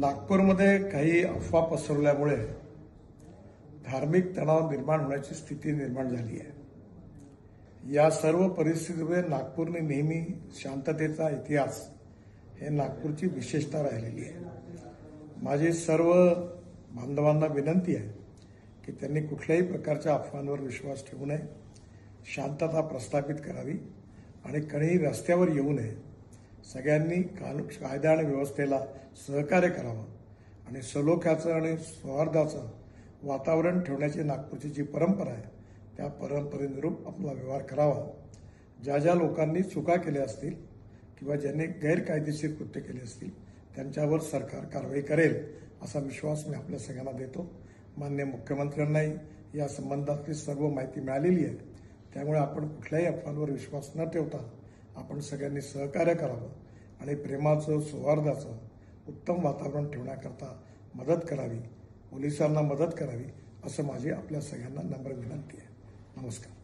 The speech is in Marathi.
नागपूरमध्ये काही अफवा पसरवल्यामुळे धार्मिक तणाव निर्माण होण्याची स्थिती निर्माण झाली आहे। या सर्व परिस्थितीमुळे नागपूरने नेहमी शांततेचा इतिहास हे नागपूरची विशेषता राहिलेली आहे। माझी सर्व बांधवांना विनंती आहे की त्यांनी कुठल्याही प्रकारच्या अफवांवर विश्वास ठेवू नये, शांतता प्रस्थापित करावी आणि कोणीही रस्त्यावर येऊ नये। सगळ्यांनी कायदा आणि व्यवस्थेला सहकार्य करावं आणि सलोख्याचं आणि सौहार्दाचं वातावरण ठेवण्याची नागपूरची जी परंपरा आहे त्या परंपरेनुरूप आपला व्यवहार करावा। ज्या ज्या लोकांनी चुका केल्या असतील किंवा ज्यांनी गैरकायदेशीर कृत्य केले असतील त्यांच्यावर सरकार कारवाई करेल असा विश्वास मी आपल्या सगळ्यांना देतो। माननीय मुख्यमंत्र्यांनाही या संबंधातली सर्व माहिती मिळालेली आहे, त्यामुळे आपण कुठल्याही अफवांवर विश्वास न ठेवता आपण सगळ्यांनी सहकार्य करावं आणि प्रेमाचं सौहार्दाचं उत्तम वातावरण ठेवण्याकरता मदत करावी, पोलिसांना मदत करावी असं माझी आपल्या सगळ्यांना नम्र विनंती आहे। नमस्कार।